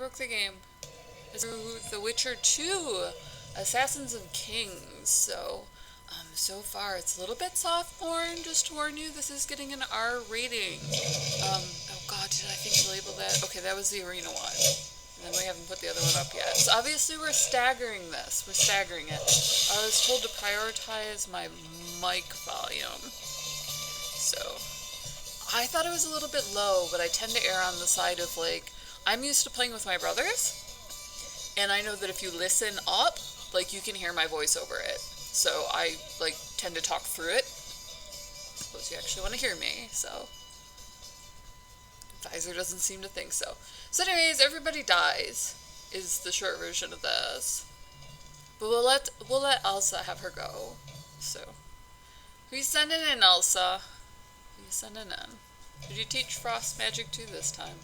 broke the game. It's The Witcher 2, Assassins and Kings. So far it's a little bit soft porn. Just to warn you, this is getting an R rating. Oh god, did I think to label that? Okay, that was the arena one. And then we haven't put the other one up yet. So obviously we're staggering this. We're staggering it. I was told to prioritize my mic volume. So I thought it was a little bit low, but I tend to err on the side of like, I'm used to playing with my brothers, and I know that if you listen up, like you can hear my voice over it. So I like tend to talk through it. I suppose you actually want to hear me, so Visor doesn't seem to think so. So anyways, everybody dies is the short version of this. But we'll let Elsa have her go. So who's sending in, Elsa? Who you sending in? Did you teach Frost magic too this time?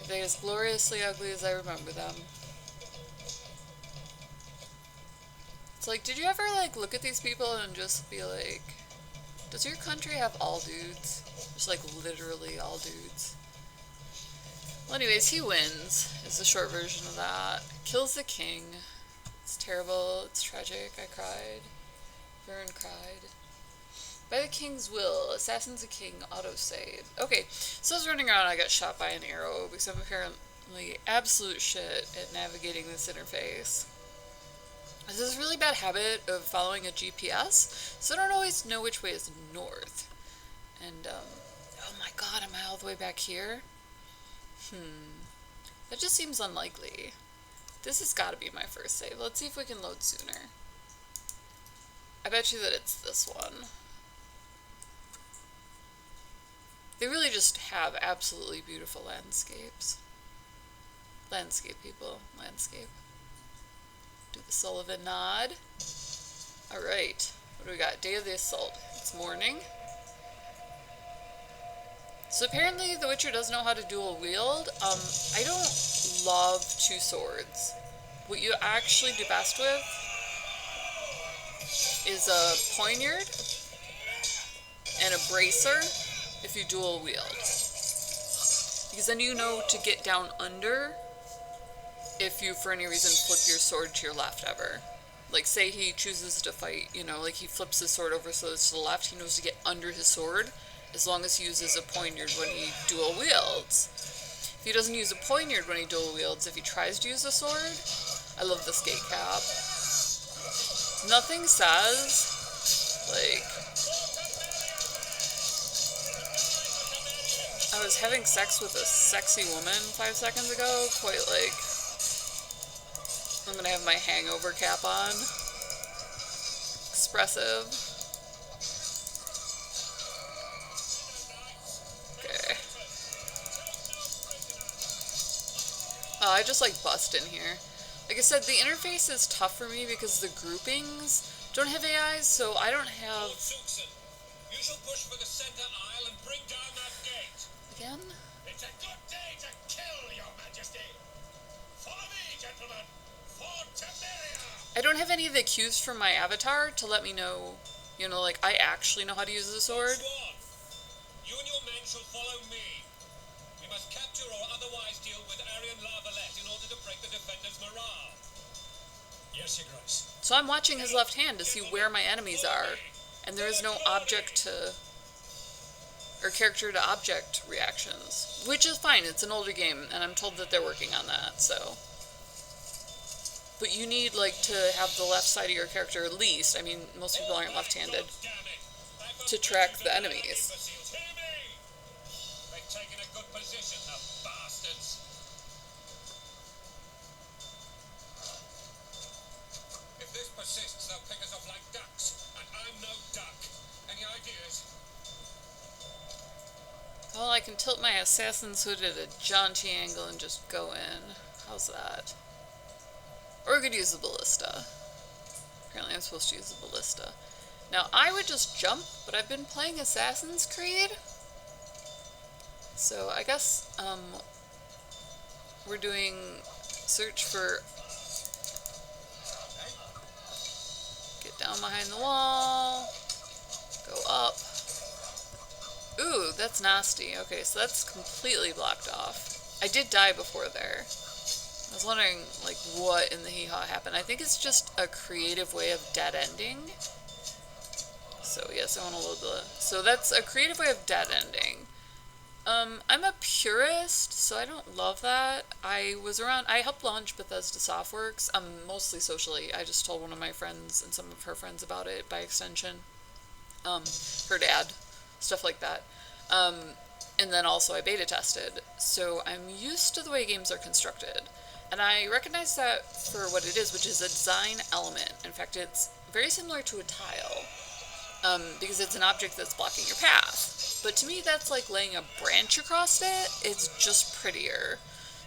Are they as gloriously ugly as I remember them? It's like, did you ever like look at these people and just be like, does your country have all dudes? Just like literally all dudes. Well anyways, he wins, is the short version of that. Kills the king. It's terrible, it's tragic, I cried. Vern cried. By the king's will, assassins a king, autosave. Okay, so I was running around and I got shot by an arrow because I'm apparently absolute shit at navigating this interface. There's this really bad habit of following a GPS, so I don't always know which way is north. And, oh my god, am I all the way back here? That just seems unlikely. This has got to be my first save. Let's see if we can load sooner. I bet you that it's this one. They really just have absolutely beautiful landscapes. Landscape, people. Landscape. Do the Sullivan nod. Alright. What do we got? Day of the Assault. It's morning. So apparently the Witcher does know how to dual wield. I don't love two swords. What you actually do best with is a poniard and a bracer if you dual wield. Because then you know to get down under if you for any reason flip your sword to your left ever. Like say he chooses to fight, you know, like he flips his sword over so it's to the left, he knows to get under his sword as long as he uses a poniard when he dual wields. If he doesn't use a poniard when he dual wields, if he tries to use a sword, I love the skate cap. Nothing says, like, I was having sex with a sexy woman 5 seconds ago, quite like, I'm gonna have my hangover cap on. Expressive. Okay. Oh, I just like bust in here. Like I said, the interface is tough for me because the groupings don't have AIs, so I don't have... You shall push for the center aisle and bring down that gate. Again? It's a good day to kill, your majesty. Follow me, gentlemen. For Temeria. I don't have any of the cues from my avatar to let me know, you know, like, I actually know how to use the sword. Swan, you and your men shall follow me. We must capture or otherwise deal with Aryan Lavalette in order to break the defenders' morale. Yes, Your Grace. So I'm watching his left hand to see where my enemies are, and there is no object to, or character to object reactions, which is fine. It's an older game, and I'm told that they're working on that, so. But you need, like, to have the left side of your character at least, I mean, most people aren't left-handed, to track the enemies. They've taken a good position, the bastards. If this persists, they'll pick us off like ducks, and I'm no duck. Any ideas? Well, I can tilt my assassin's hood at a jaunty angle and just go in. How's that? Or I could use the ballista. Apparently I'm supposed to use the ballista. Now, I would just jump, but I've been playing Assassin's Creed. So, I guess, we're doing search for... Get down behind the wall. Go up. Ooh, that's nasty. Okay, so that's completely blocked off. I did die before there. I was wondering, like, what in the hee-haw happened. I think it's just a creative way of dead ending. So, yes, I want to load the... So that's a creative way of dead ending. I'm a purist, so I don't love that. I helped launch Bethesda Softworks, mostly socially. I just told one of my friends and some of her friends about it by extension. Her dad, stuff like that. And then also I beta tested, so I'm used to the way games are constructed. And I recognize that for what it is, which is a design element. In fact, it's very similar to a tile, because it's an object that's blocking your path. But to me, that's like laying a branch across it. It's just prettier.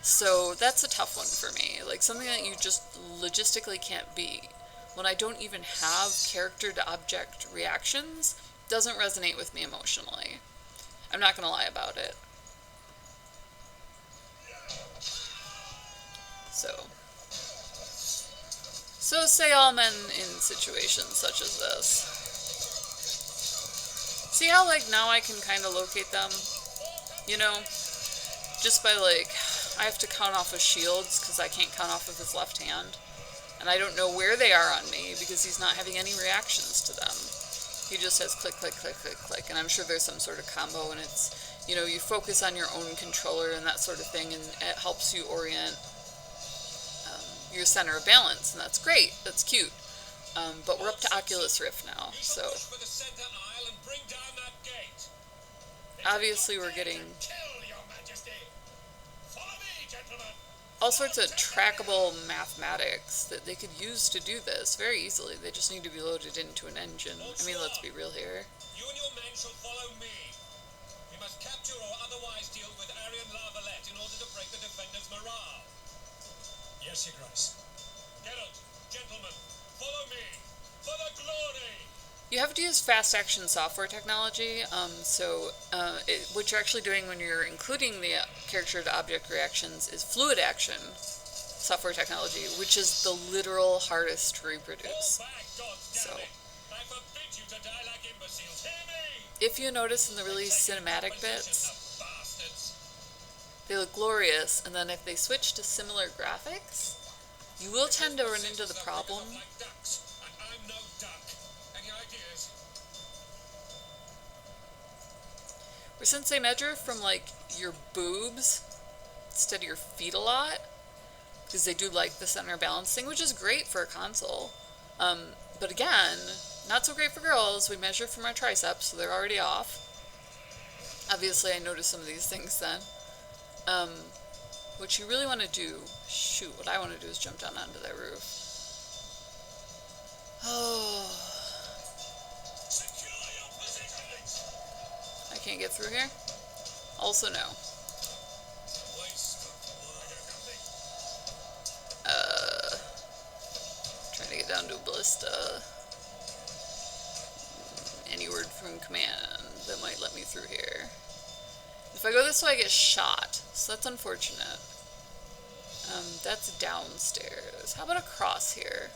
So that's a tough one for me. Like something that you just logistically can't beat. When I don't even have character-to-object reactions, doesn't resonate with me emotionally. I'm not going to lie about it. So say all men in situations such as this. See how, like, now I can kind of locate them? You know? Just by, like, I have to count off his shields because I can't count off of his left hand. And I don't know where they are on me because he's not having any reactions to them. He just has click, click, click, click, click. And I'm sure there's some sort of combo, and it's, you know, you focus on your own controller and that sort of thing, and it helps you orient your center of balance, and that's great. That's cute. But we're up to Oculus Rift now, so obviously we're getting all sorts of trackable mathematics that they could use to do this very easily. They just need to be loaded into an engine. I mean, let's be real here. You and your men shall follow me. We must capture or otherwise deal with Aryan Larvalet in order to break the defenders' morale. Yes, Your Grace. Geralt, gentlemen, follow me for the glory. You have to use fast action software technology, what you're actually doing when you're including the character-to-object reactions is fluid action software technology, which is the literal hardest to reproduce. So, if you notice in the really cinematic bits, they look glorious, and then if they switch to similar graphics, you will tend to run into the problem. Or since they measure from, like, your boobs instead of your feet a lot, because they do like the center balance thing, which is great for a console. But again, not so great for girls. We measure from our triceps, so they're already off. Obviously, I noticed some of these things then. What you really want to do, what I want to do is jump down onto that roof. Oh. I can't get through here? Also no. Trying to get down to a ballista. Any word from command that might let me through here. If I go this way, I get shot, so that's unfortunate. That's downstairs. How about across here?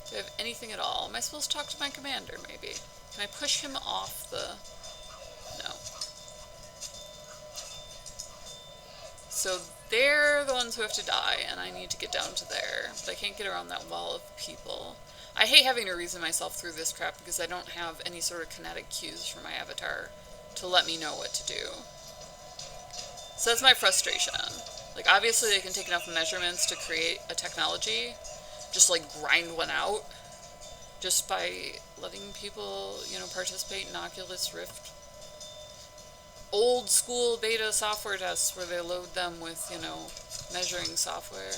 Do I have anything at all? Am I supposed to talk to my commander, maybe? Can I push him off the... No. So they're the ones who have to die, and I need to get down to there. But I can't get around that wall of people. I hate having to reason myself through this crap because I don't have any sort of kinetic cues for my avatar to let me know what to do. So that's my frustration. Like, obviously they can take enough measurements to create a technology, just like grind one out, just by letting people, you know, participate in Oculus Rift. Old school beta software tests where they load them with, you know, measuring software.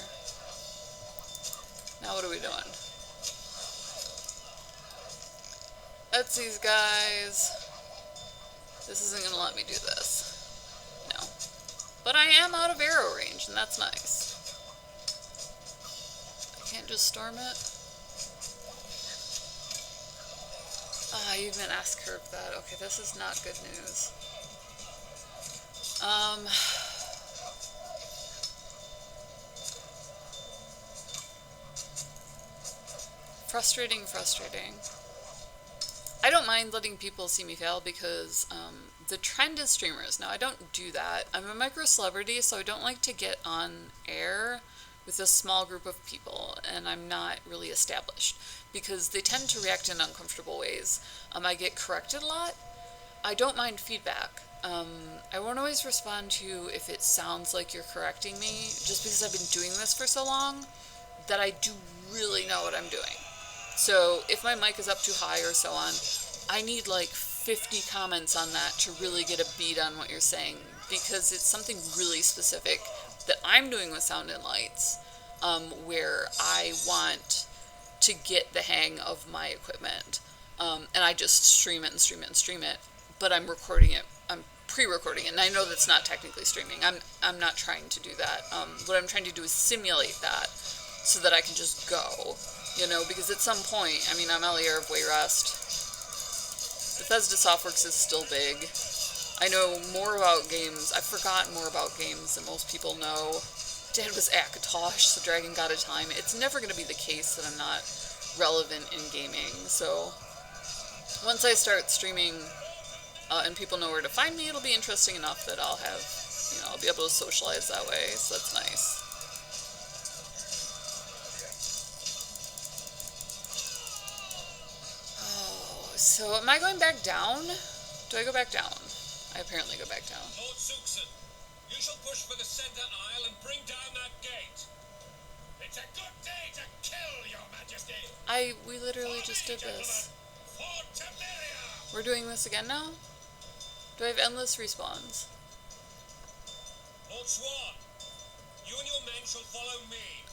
Now what are we doing? That's these guys. This isn't going to let me do this. No. But I am out of arrow range, and that's nice. I can't just storm it. Ah, you even asked her that. Okay, this is not good news. Frustrating. I don't mind letting people see me fail because the trend is streamers. Now, I don't do that. I'm a micro celebrity, so I don't like to get on air with a small group of people, and I'm not really established because they tend to react in uncomfortable ways. I get corrected a lot. I don't mind feedback. I won't always respond to you if it sounds like you're correcting me, just because I've been doing this for so long that I do really know what I'm doing. So if my mic is up too high or so on, I need like 50 comments on that to really get a beat on what you're saying, because it's something really specific that I'm doing with sound and lights, where I want to get the hang of my equipment. And I just stream it and stream it and stream it, but I'm recording it. I'm pre-recording it, and I know that's not technically streaming. I'm not trying to do that. What I'm trying to do is simulate that so that I can just go, because at some point, I mean, I'm Elier of Wayrest. Bethesda Softworks is still big. I know more about games. I've forgotten more about games than most people know. Dad was Akatosh, the Dragon God of Time. It's never going to be the case that I'm not relevant in gaming, so once I start streaming and people know where to find me, it'll be interesting enough that I'll have, I'll be able to socialize that way, so that's nice. Oh, so am I going back down? Do I go back down? I apparently go back down. Lord Suxon, you shall push for the center aisle and bring down that gate. It's a good day to kill, Your Majesty. We literally just did this. For We're doing this again now? Do I have endless respawns? Lord Swan, you and your men shall follow me.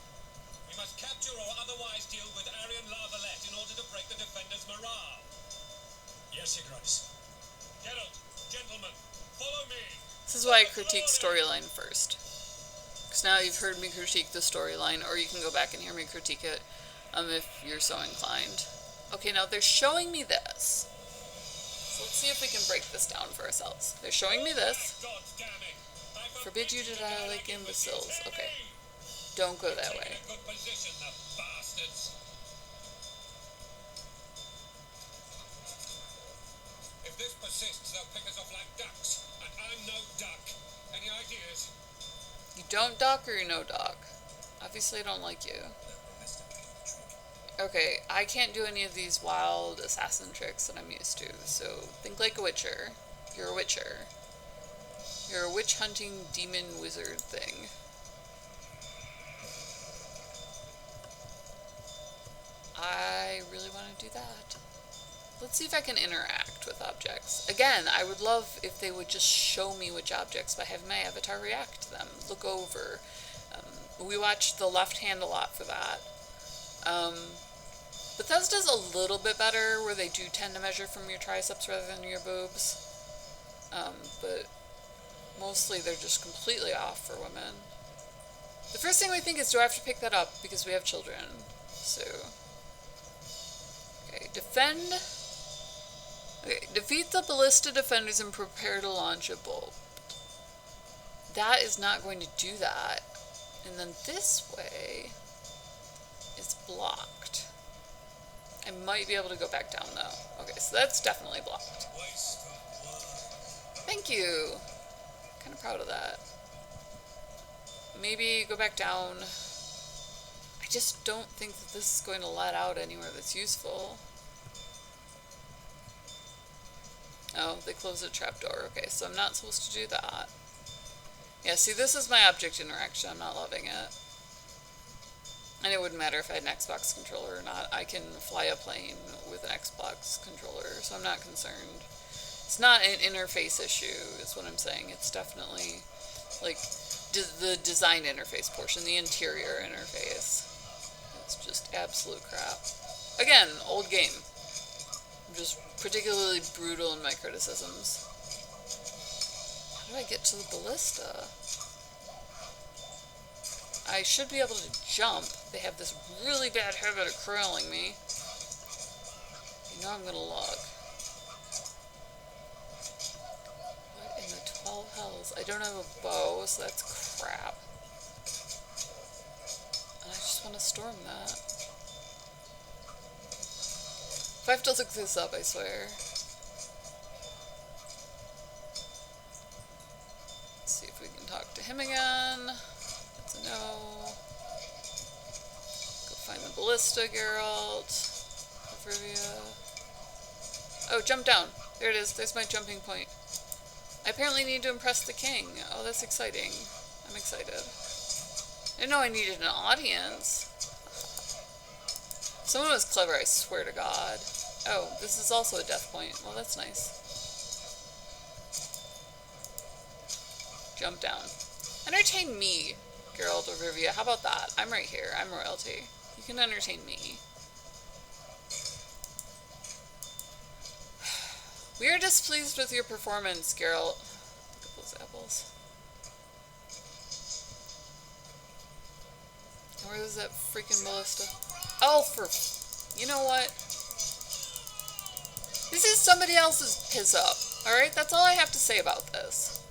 We must capture or otherwise deal with Aryan Larvalet in order to break the defenders' morale. Yes, Your Grace. Geralt, gentlemen, follow me. This is why I critique storyline first. Because now you've heard me critique the storyline, or you can go back and hear me critique it if you're so inclined. Okay, now they're showing me this. So let's see if we can break this down for ourselves. They're showing me this. Forbid you to die like imbeciles. Okay. Don't go that way. Good position, the bastards. If this persists, they'll pick us off like ducks. And I'm no duck. Any ideas? You don't duck or you no duck? Obviously I don't like you. Okay, I can't do any of these wild assassin tricks that I'm used to, so think like a witcher. You're a witcher. You're a witch hunting demon wizard thing. I really want to do that. Let's see if I can interact with objects. Again, I would love if they would just show me which objects by having my avatar react to them, look over. We watched the left hand a lot for that. Bethesda's a little bit better, where they do tend to measure from your triceps rather than your boobs. But mostly they're just completely off for women. The first thing we think is, do I have to pick that up because we have children? So, okay, defend. Okay, defeat the ballista defenders and prepare to launch a bolt. That is not going to do that. And then this way is blocked. I might be able to go back down though. Okay, so that's definitely blocked. Thank you. Kind of proud of that. Maybe go back down. I just don't think that this is going to let out anywhere that's useful. Oh, they closed the trapdoor. Okay, so I'm not supposed to do that. Yeah, see, this is my object interaction. I'm not loving it. And it wouldn't matter if I had an Xbox controller or not. I can fly a plane with an Xbox controller, so I'm not concerned. It's not an interface issue, is what I'm saying. It's definitely, like, the design interface portion, the interior interface. It's just absolute crap. Again, old game. I'm just particularly brutal in my criticisms. How do I get to the ballista? I should be able to jump. They have this really bad habit of curling me. You know I'm gonna log. What in the 12 hells? I don't have a bow, so that's crap. And I just want to storm that. If I have to look this up, I swear. Let's see if we can talk to him again. That's a no. Go find the ballista, Geralt of Rivia. Oh, jump down. There it is. There's my jumping point. I apparently need to impress the king. Oh, that's exciting. I'm excited. I didn't know I needed an audience. Someone was clever, I swear to God. Oh, this is also a death point. Well, that's nice. Jump down. Entertain me, Geralt of Rivia. How about that? I'm right here. I'm royalty. You can entertain me. We are displeased with your performance, Geralt. Look at those apples. Where is that freaking ballista? Oh, you know what? This is somebody else's piss up. Alright? That's all I have to say about this.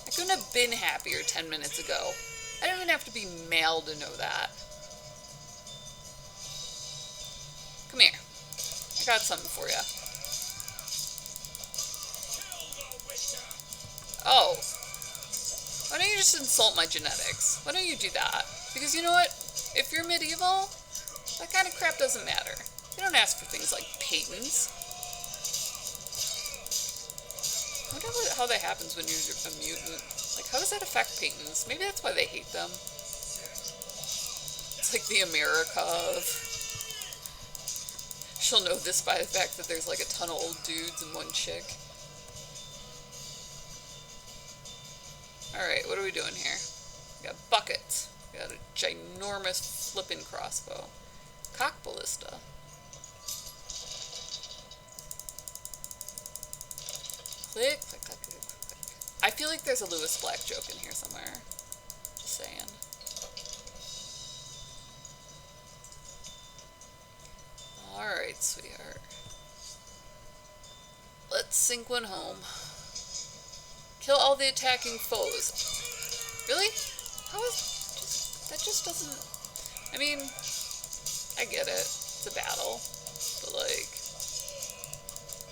I couldn't have been happier 10 minutes ago. I don't even have to be male to know that. Come here. I got something for you. Oh. Why don't you just insult my genetics? Why don't you do that? Because you know what? If you're medieval, that kind of crap doesn't matter. You don't ask for things like patents. I wonder how that happens when you're a mutant. Like, how does that affect patents? Maybe that's why they hate them. It's like the America of... She'll know this by the fact that there's like a ton of old dudes and one chick. Alright, what are we doing here? We got buckets. We got a ginormous flippin' crossbow. Cock ballista. Click, click, click, click, click. I feel like there's a Lewis Black joke in here somewhere. Just saying. Alright, sweetheart. Let's sink one home. Kill all the attacking foes. Really? How is... that just doesn't... I mean, I get it. It's a battle. But, like...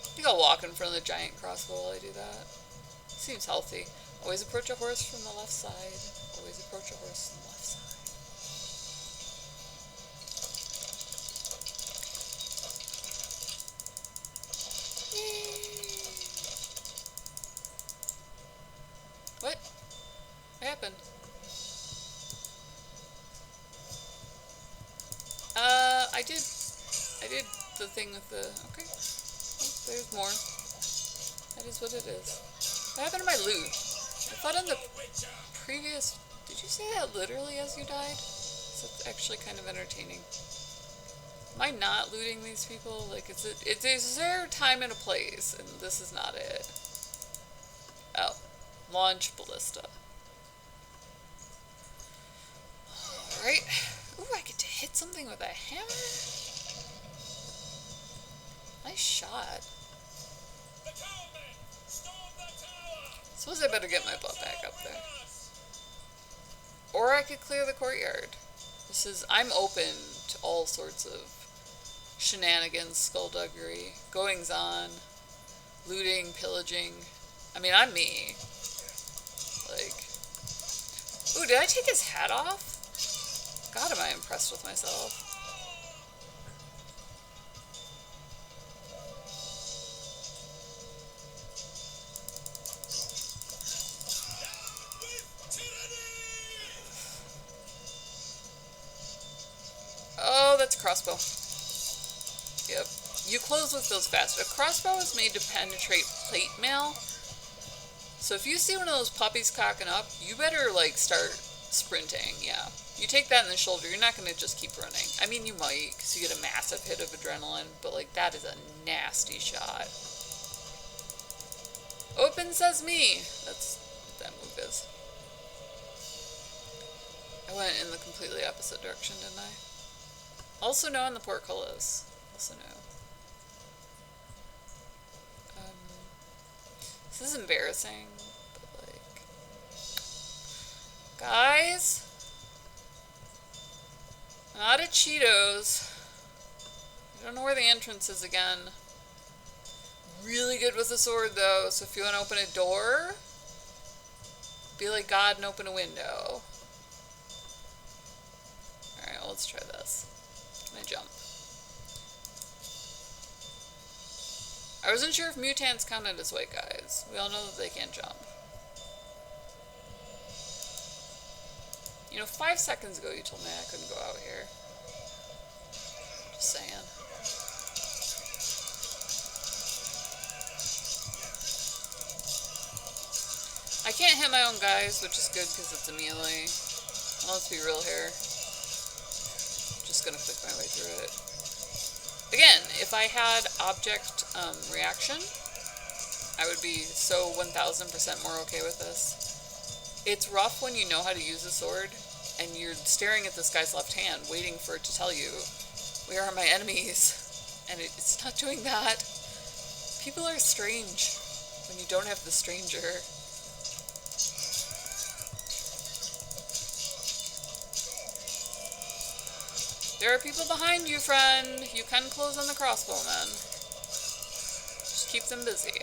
I think I'll walk in front of the giant crossbow while I do that. Seems healthy. Always approach a horse from the left side. Always approach a horse from the left side. What? What happened? I did the thing with the... Okay. Oh, there's more. That is what it is. What happened to my loot? I thought in the previous... Did you say that literally as you died? So it's actually kind of entertaining. Am I not looting these people? Like, is there a time and a place? And this is not it. Oh. Launch ballista. Alright. Ooh, I get to hit something with a hammer? Nice shot. Suppose I better get my butt back up there. Or I could clear the courtyard. I'm open to all sorts of shenanigans, skullduggery, goings on, looting, pillaging. I mean, I'm me. Like, ooh, did I take his hat off? God, am I impressed with myself. Oh, that's a crossbow. Yep. You close with those fast. A crossbow is made to penetrate plate mail. So if you see one of those puppies cocking up, you better, like, start sprinting, yeah. You take that in the shoulder, you're not going to just keep running. I mean, you might, because you get a massive hit of adrenaline, but, like, that is a nasty shot. Open sesame! That's what that move is. I went in the completely opposite direction, didn't I? Also no on the portcullis. Also no. This is embarrassing, but like... Guys? I'm out of Cheetos. I don't know where the entrance is again. Really good with the sword though, so if you want to open a door, be like God and open a window. Alright, well, let's try this. Can I jump? I wasn't sure if mutants counted as white guys. We all know that they can't jump. You know, 5 seconds ago you told me I couldn't go out here. Just saying. I can't hit my own guys, which is good because it's a melee. Well, let's be real here. Just gonna click my way through it. Again, if I had object reaction, I would be so 1000% more okay with this. It's rough when you know how to use a sword and you're staring at this guy's left hand waiting for it to tell you, where are my enemies? And it's not doing that. People are strange when you don't have the stranger. There are people behind you, friend. You can close on the crossbowmen. Just keep them busy. You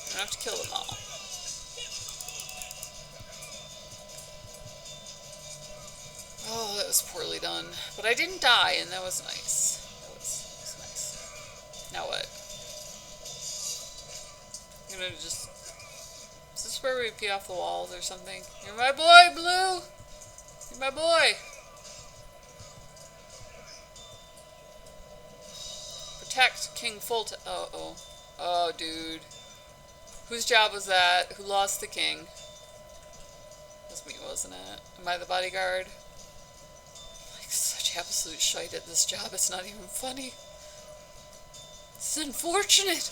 don't have to kill them all. Oh, that was poorly done. But I didn't die, and that was nice. That was nice. Now what? I'm gonna just... Is this where we pee off the walls or something? You're my boy, Blue! You're my boy! Protect King Foltest. Uh-oh. Oh, dude. Whose job was that? Who lost the king? It was me, wasn't it? Am I the bodyguard? Like, such absolute shite at this job, it's not even funny. It's unfortunate.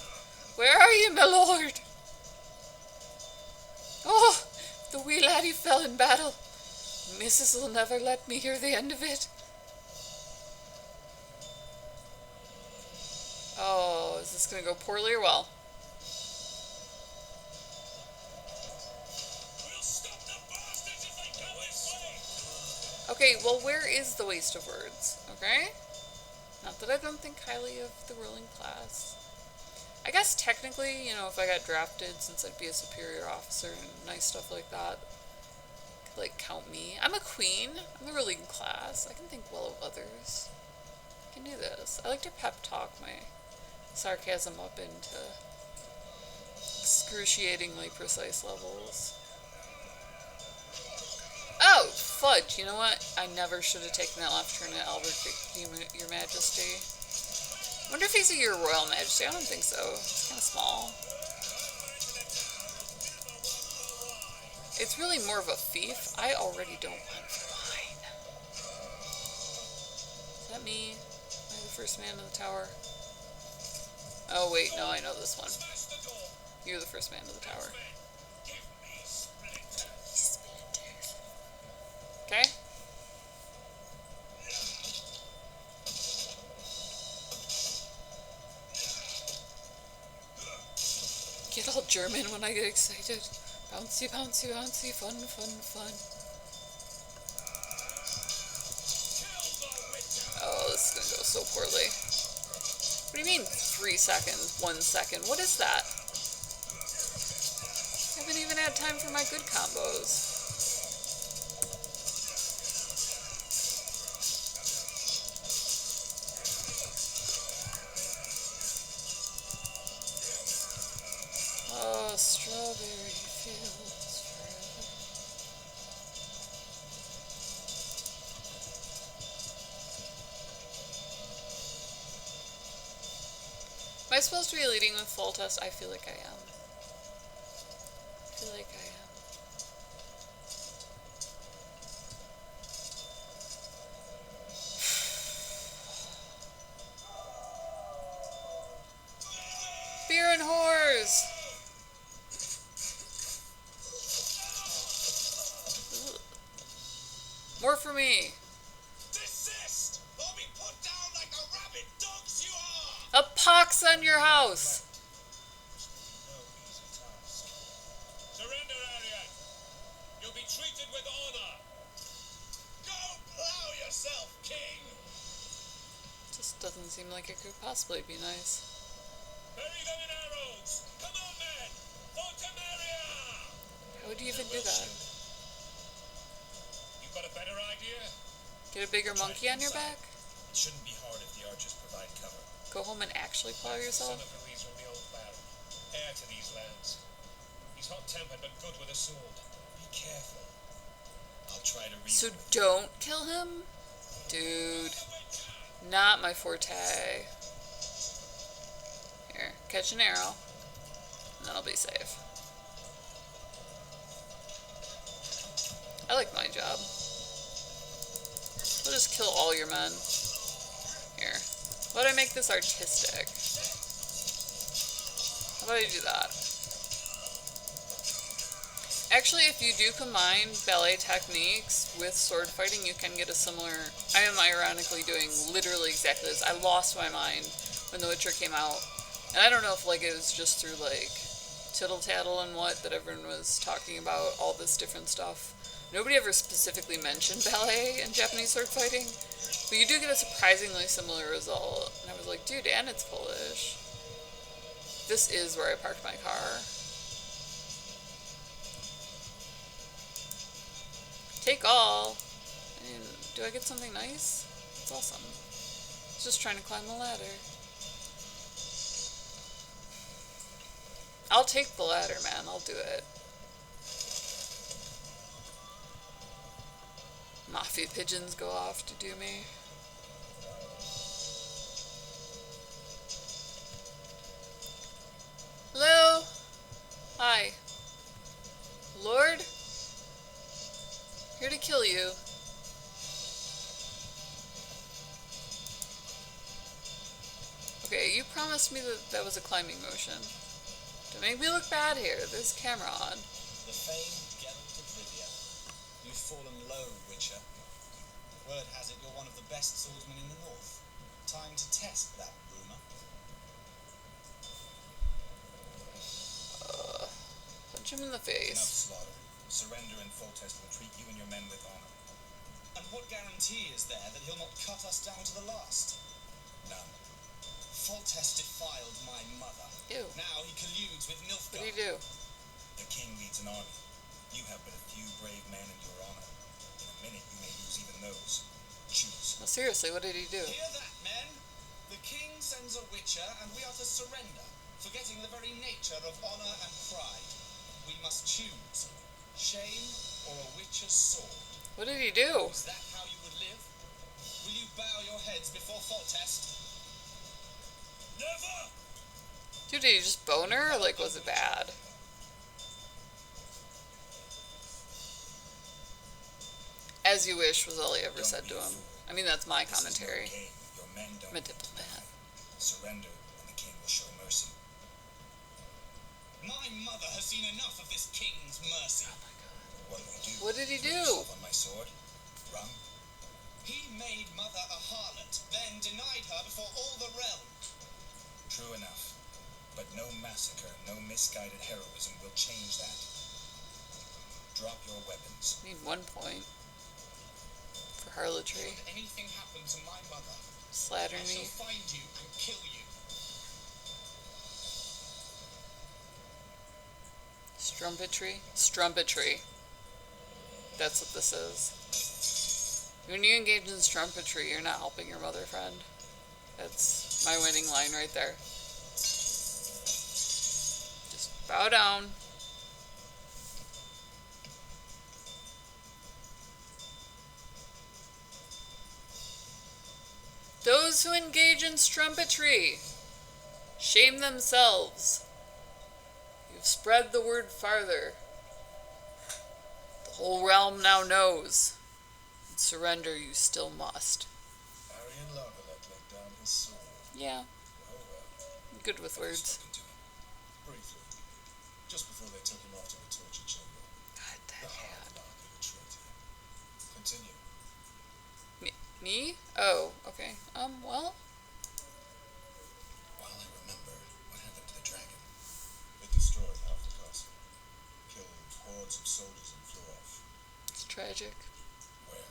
Where are you, my lord? Oh, the wee laddie fell in battle. Missus will never let me hear the end of it. Oh, is this gonna go poorly or well? Okay, well, where is the waste of words? Okay? Not that I don't think highly of the ruling class. I guess technically, you know, if I got drafted, since I'd be a superior officer and nice stuff like that, could, like, count me. I'm a queen. I'm the ruling class. I can think well of others. I can do this. I like to pep talk my sarcasm up into excruciatingly precise levels. Oh, fudge. You know what? I never should have taken that left turn at Albert, Your Majesty. I wonder if he's a Your Royal Majesty. I don't think so. It's kind of small. It's really more of a fief. I already don't want mine. Is that me? Am I the first man in the tower? Oh, wait. No, I know this one. You're the first man in the tower. Okay. Get all German when I get excited. Bouncy, bouncy, bouncy, fun, fun, fun. Oh, this is gonna go so poorly. What do you mean 3 seconds, 1 second? What is that? I haven't even had time for my good combos. Oh, strawberry fields forever. Am I supposed to be leading with Foltest? I feel like I am. I feel like I am. Beer and whores! More for me. Desist, or be put down like the rabid dogs you are. A pox on your house. No easy task. Surrender, Arian. You'll be treated with honor. Go plow yourself, King. Just doesn't doesn't seem like it could possibly be nice. Bury them in arrows! Come on, men! Fortamaria! How would you even do that? You've got a better idea? Get a bigger monkey on your back? It shouldn't be hard if the archers provide cover. Go home and actually plow yourself? Son of Louise from the old baron, heir to these lands. He's hot-tempered but good with a sword. Be careful. I'll try to read. So don't kill him? Dude. Not my forte. Here, catch an arrow. And then I'll be safe. I like my job. We'll just kill all your men. Here. How about I make this artistic? How about I do that? Actually, if you do combine ballet techniques with sword fighting, you can get a similar... I am ironically doing literally exactly this. I lost my mind when The Witcher came out. And I don't know if like it was just through like tittle-tattle and what that everyone was talking about all this different stuff. Nobody ever specifically mentioned ballet in Japanese sword fighting. But you do get a surprisingly similar result. And I was like, dude, and it's Polish. This is where I parked my car. Take all. I mean, do I get something nice? It's awesome. It's just trying to climb the ladder. I'll take the ladder, man. I'll do it. Mafia pigeons go off to do me. Hello? Hi. Lord? Here to kill you. Okay, you promised me that that was a climbing motion. Don't make me look bad here. There's a camera on. The famed Geralt of Rivia. You've fallen low, Witcher. Word has it you're one of the best swordsmen in the north. Time to test that rumor. Punch him in the Enough face. slaughter. Surrender and Foltest will treat you and your men with honor. And what guarantee is there that he'll not cut us down to the last? None. Foltest defiled my mother. Ew. Now he colludes with What do Nilfgaard. you do? The king leads an army. You have but a few brave men in your honor. In a minute you may lose even those. Choose. No, seriously, what did he do? Hear that, men? The king sends a Witcher and we are to surrender, forgetting the very nature of honor and pride. We must choose. Shame or a Witcher's sword? What did he do? Is that how you would live? Will you bow your heads before Foltest? Never! Dude, did he just bone her, or like was it bad? As you wish was all he ever said to him. I mean, that's my commentary. Your men don't I'm a diplomat. surrender and the king will show mercy. My mother has seen enough of this king's mercy. Oh my god. What do we do? What did he Throw do? yourself on my sword? Run? He made mother a harlot, then denied her before all the realm. True enough. But no massacre, no misguided heroism will change that. Drop your weapons. I need 1 point. For harlotry. Should anything happen to my mother, Slatter I shall me. find you and kill you. Strumpetry? Strumpetry. That's what this is. When you engage in strumpetry, you're not helping your mother, friend. That's my winning line right there. Just bow down. Those who engage in strumpetry shame themselves. You've spread the word farther. The whole realm now knows. And surrender you still must. Arian Larvalet laid down his sword. Yeah, Well, well. good with I've words. spoken to him. Briefly. Just before they took him off to the torture chamber. God, The that hard hat. luck of a traitor. Continue. Me? Oh, okay. Well, While I remember, what happened to the dragon? It destroyed half the castle. Killed hordes of soldiers and flew off. it's tragic. Where?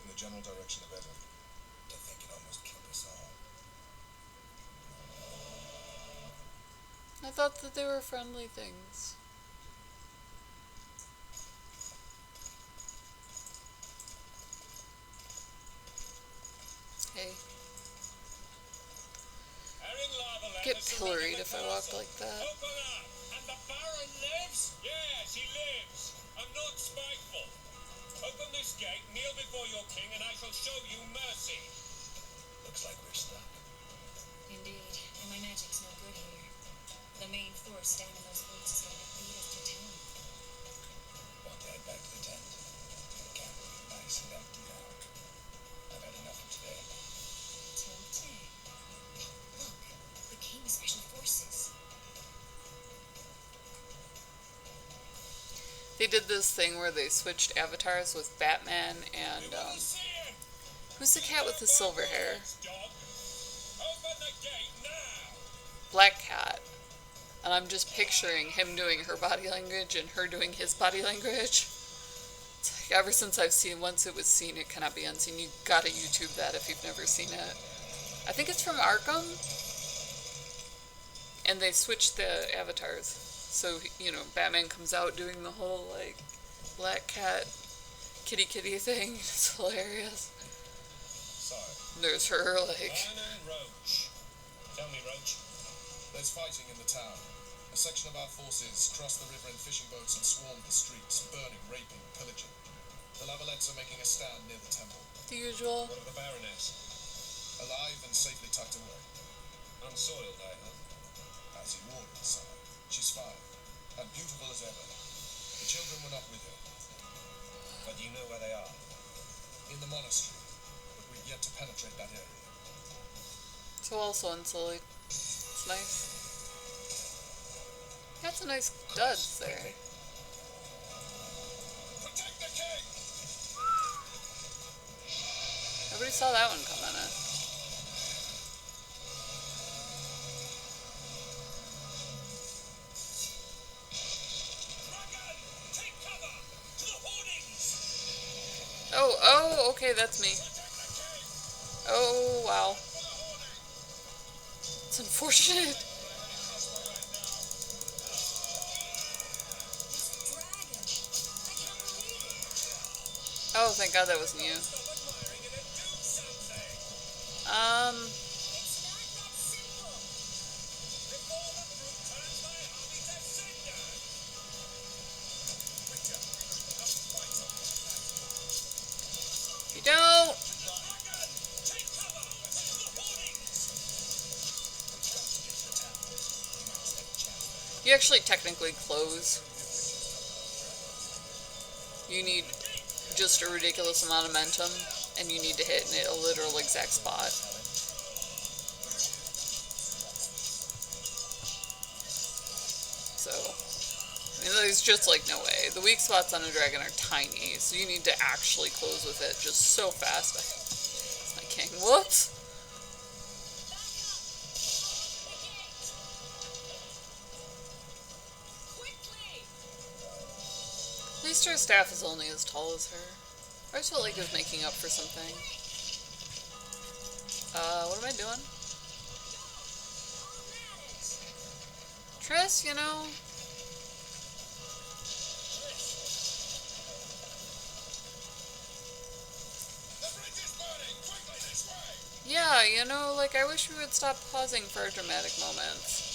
In the general direction of Italy. To think it almost killed us all. I thought that they were friendly things. Hey. Get pilloried if I walk like that. Open up! And the Baron lives? Yes, he lives. I'm not spiteful. Open this gate, kneel before your king, and I shall show you mercy. Looks like we're stuck. Indeed, and my magic's no good here. The main force down in those woods is going to beat us to town. Want to head back to the tent? The camp will be nice and empty now. I've had enough for today. Tempting. Look, the king's special forces. They did this thing where they switched avatars with Batman and, who's the cat with the silver hair? Open the gate now! Black Cat. And I'm just picturing him doing her body language and her doing his body language. It's like ever since I've seen, once it was seen, it cannot be unseen. You gotta YouTube that if you've never seen it. I think it's from Arkham. And they switched the avatars. So, you know, Batman comes out doing the whole, like, Black Cat kitty thing. It's hilarious. Sorry. There's her, like... Vernon Roach. Tell me, Roach. There's fighting in the town. A section of our forces crossed the river in fishing boats and swarmed the streets, burning, raping, pillaging. The Lavalettes are making a stand near the temple. The usual. What of the Baroness? Alive and safely tucked away. Unsoiled, I hope. As you ordered, sire. She's fine, and beautiful as ever. The children were not with her. But do you know where they are? In the monastery, but we've yet to penetrate that area. So also unsullied. It's nice. Got some nice duds there. Protect the king! Nobody saw that one coming in. Oh, okay, that's me. Oh, wow. It's unfortunate. Oh, thank God that wasn't you. You don't. You actually technically close. You need just a ridiculous amount of momentum, and you need to hit in a literal exact spot. So, I mean, there's just like no way. The weak spots on a dragon are tiny, so you need to actually close with it just so fast. It's my king. Whoops! At least her staff is only as tall as her. I just felt like it was making up for something. What am I doing? Triss, you know? Yeah, you know, like, I wish we would stop pausing for dramatic moments.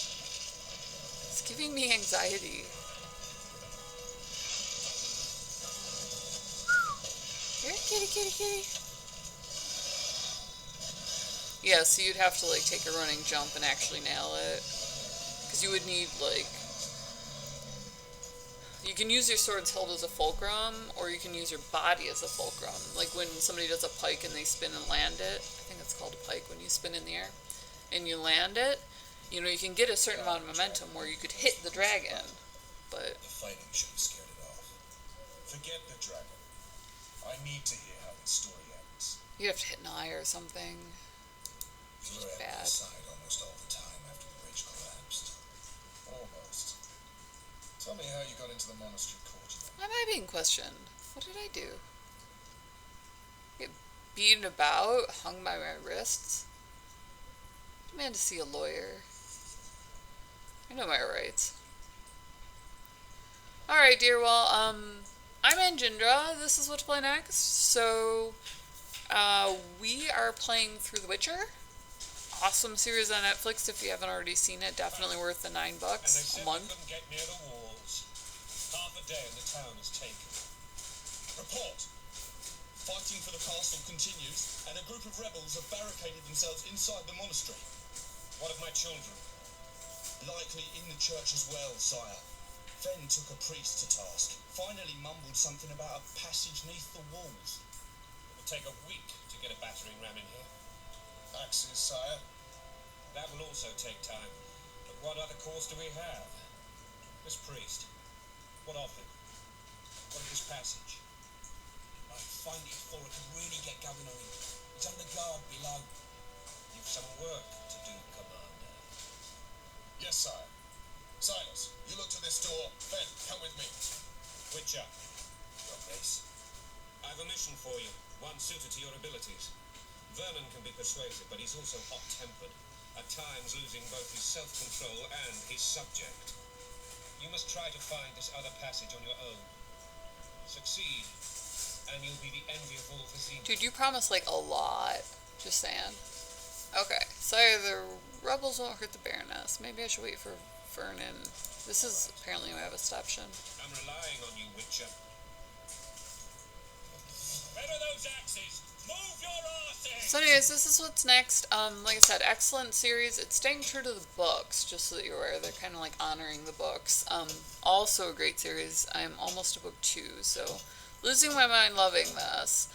It's giving me anxiety. Here, kitty. Yeah, so you'd have to, like, take a running jump and actually nail it. Because you would need, like... You can use your sword's hilt as a fulcrum, or you can use your body as a fulcrum. Like when somebody does a pike and they spin and land it. I think it's called a pike when you spin in the air. And you land it. You know, you can get a certain amount of momentum where you could hit the dragon. But... The fighting should have scared it off. Forget the dragon. I need to hear how this story ends. you have to hit an eye or something. You were at my side almost all the time after the bridge collapsed. Almost. Tell me how you got into the monastery courtyard. Why am I being questioned? What did I do? Get beaten about, hung by my wrists. Demand to see a lawyer. I know my rights. Alright, dear, well, I'm Anjindra. This is what to play next. So, we are playing through The Witcher. Awesome series on Netflix. If you haven't already seen it, definitely worth the $9 And they a said month. we couldn't get near the walls. Half a day and the town is taken. Report! Fighting for the castle continues, and a group of rebels have barricaded themselves inside the monastery. What of my children? Likely in the church as well, sire. Fen took a priest to task, finally mumbled something about a passage neath the walls. It will take a week to get a battering ram in here. Axes, sire. That will also take time. But what other course do we have? This priest. What of him? What of this passage? I find it before I can really get going on him. He's under guard below. You've some work to do, Commander. Yes, sire. Silas, you look to this door. Fen, come with me. Witcher, Your Grace. I've a mission for you, one suited to your abilities. Vernon can be persuasive, but he's also hot-tempered, at times losing both his self-control and his subject. You must try to find this other passage on your own. Succeed, and you'll be the envy of all Vizima. Dude, you promised like a lot. Just saying. Okay, so the rebels won't hurt the Baroness. Maybe I should wait for Vernon. This is apparently we have a stoption. I'm relying on you, Witcher. Where are those axes? Move your asses! So anyways, this is what's next. Like I said, excellent series. It's staying true to the books, just so that you're aware. They're kind of like honoring the books. Also a great series. I'm almost to book 2, so losing my mind loving this.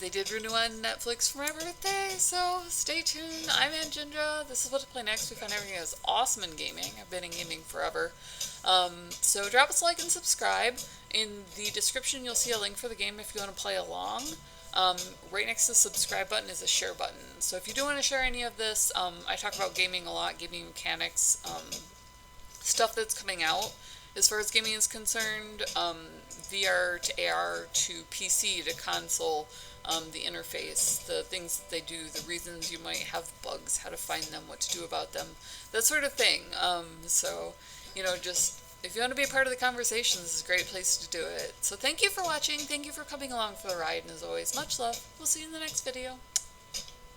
They did renew on Netflix for my birthday, so stay tuned. I'm Anjindra. This is what to play next. We find everything is awesome in gaming. I've been in gaming forever. So drop us a like and subscribe. In the description, you'll see a link for the game if you want to play along. Right next to the subscribe button is a share button. So if you do want to share any of this, I talk about gaming a lot, gaming mechanics, stuff that's coming out. As far as gaming is concerned, VR to AR to PC to console, the interface, the things that they do, the reasons you might have bugs, how to find them, what to do about them, that sort of thing. So, you know, just if you want to be a part of the conversation, this is a great place to do it. So thank you for watching, thank you for coming along for the ride, and as always, much love. We'll see you in the next video.